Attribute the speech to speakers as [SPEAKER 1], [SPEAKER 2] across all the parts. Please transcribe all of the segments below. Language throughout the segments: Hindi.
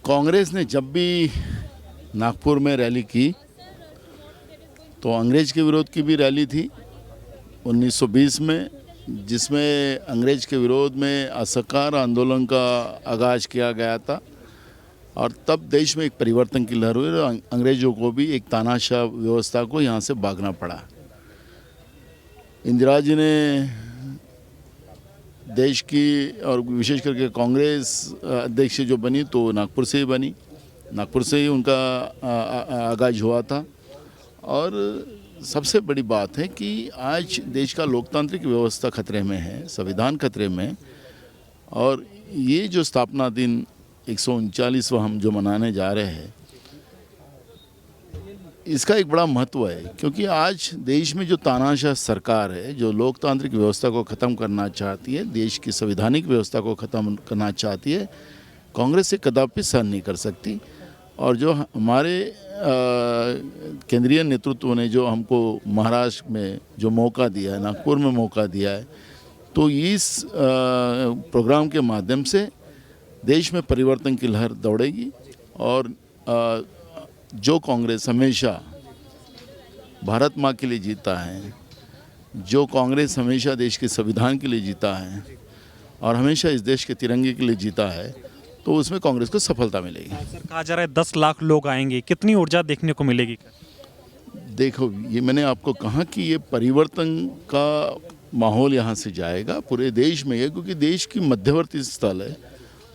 [SPEAKER 1] कांग्रेस ने जब भी नागपुर में रैली की तो अंग्रेज के विरोध की भी रैली थी 1920 में, जिसमें अंग्रेज के विरोध में असहकार आंदोलन का आगाज किया गया था और तब देश में एक परिवर्तन की लहर हुई और अंग्रेजों को भी एक तानाशाह व्यवस्था को यहाँ से भागना पड़ा। इंदिरा जी ने देश की और विशेष करके कांग्रेस अध्यक्ष जो बनी तो नागपुर से ही बनी, नागपुर से ही उनका आगाज हुआ था। और सबसे बड़ी बात है कि आज देश का लोकतांत्रिक व्यवस्था खतरे में है, संविधान खतरे में, और ये जो स्थापना दिन 139वां हम जो मनाने जा रहे हैं, इसका एक बड़ा महत्व है क्योंकि आज देश में जो तानाशाह सरकार है, जो लोकतांत्रिक व्यवस्था को ख़त्म करना चाहती है, देश की संवैधानिक व्यवस्था को ख़त्म करना चाहती है, कांग्रेस से कदापि सहन नहीं कर सकती। और जो हमारे केंद्रीय नेतृत्व ने जो हमको महाराष्ट्र में जो मौका दिया है, नागपुर में मौका दिया है, तो इस प्रोग्राम के माध्यम से देश में परिवर्तन की लहर दौड़ेगी। और जो कांग्रेस हमेशा भारत माँ के लिए जीता है, जो कांग्रेस हमेशा देश के संविधान के लिए जीता है और हमेशा इस देश के तिरंगे के लिए जीता है, तो उसमें कांग्रेस को सफलता मिलेगी।
[SPEAKER 2] सर, कहा जा रहा है 10 लाख लोग आएंगे, कितनी ऊर्जा देखने को मिलेगी?
[SPEAKER 1] देखो, ये मैंने आपको कहा कि ये परिवर्तन का माहौल यहाँ से जाएगा पूरे देश में, ये क्योंकि देश की मध्यवर्ती स्थल है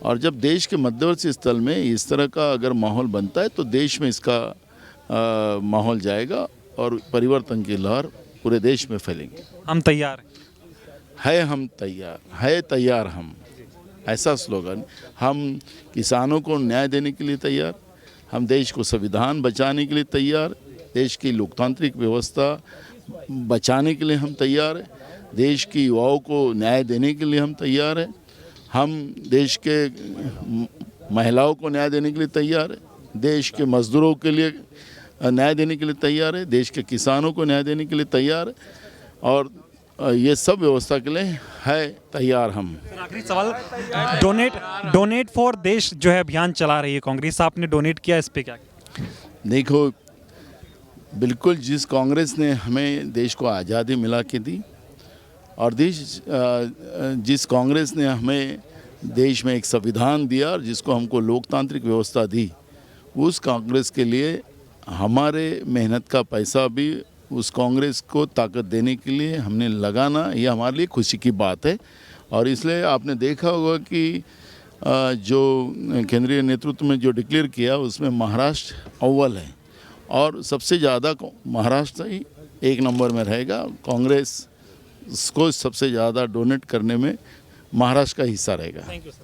[SPEAKER 1] और जब देश के मध्यवर्ती स्थल में इस तरह का अगर माहौल बनता है तो देश में इसका माहौल जाएगा और परिवर्तन की लहर पूरे देश में फैलेगी।
[SPEAKER 2] हम तैयार
[SPEAKER 1] है, हम तैयार है, तैयार हम, ऐसा स्लोगन। हम किसानों को न्याय देने के लिए तैयार, हम देश को संविधान बचाने के लिए तैयार, देश की लोकतांत्रिक व्यवस्था बचाने के लिए हम तैयार हैं, देश की युवाओं को न्याय देने के लिए हम तैयार हैं, हम देश के महिलाओं को न्याय देने के लिए तैयार है, देश के मजदूरों के लिए न्याय देने के लिए तैयार है, देश के किसानों को न्याय देने के लिए तैयार है, और ये सब व्यवस्था के लिए है तैयार हम।
[SPEAKER 2] आखिरी सवाल, डोनेट फॉर देश जो है अभियान चला रही है कांग्रेस, आपने डोनेट किया, इस पे क्या?
[SPEAKER 1] देखो, बिल्कुल जिस कांग्रेस ने हमें देश को आज़ादी मिला के दी और जिस कांग्रेस ने हमें देश में एक संविधान दिया और जिसको हमको लोकतांत्रिक व्यवस्था दी, उस कांग्रेस के लिए हमारे मेहनत का पैसा भी उस कांग्रेस को ताकत देने के लिए हमने लगाना, ये हमारे लिए खुशी की बात है। और इसलिए आपने देखा होगा कि जो केंद्रीय नेतृत्व में जो डिक्लेयर किया उसमें महाराष्ट्र अव्वल है और सबसे ज़्यादा महाराष्ट्र ही 1 नंबर में रहेगा। कांग्रेस को सबसे ज़्यादा डोनेट करने में महाराष्ट्र का हिस्सा रहेगा।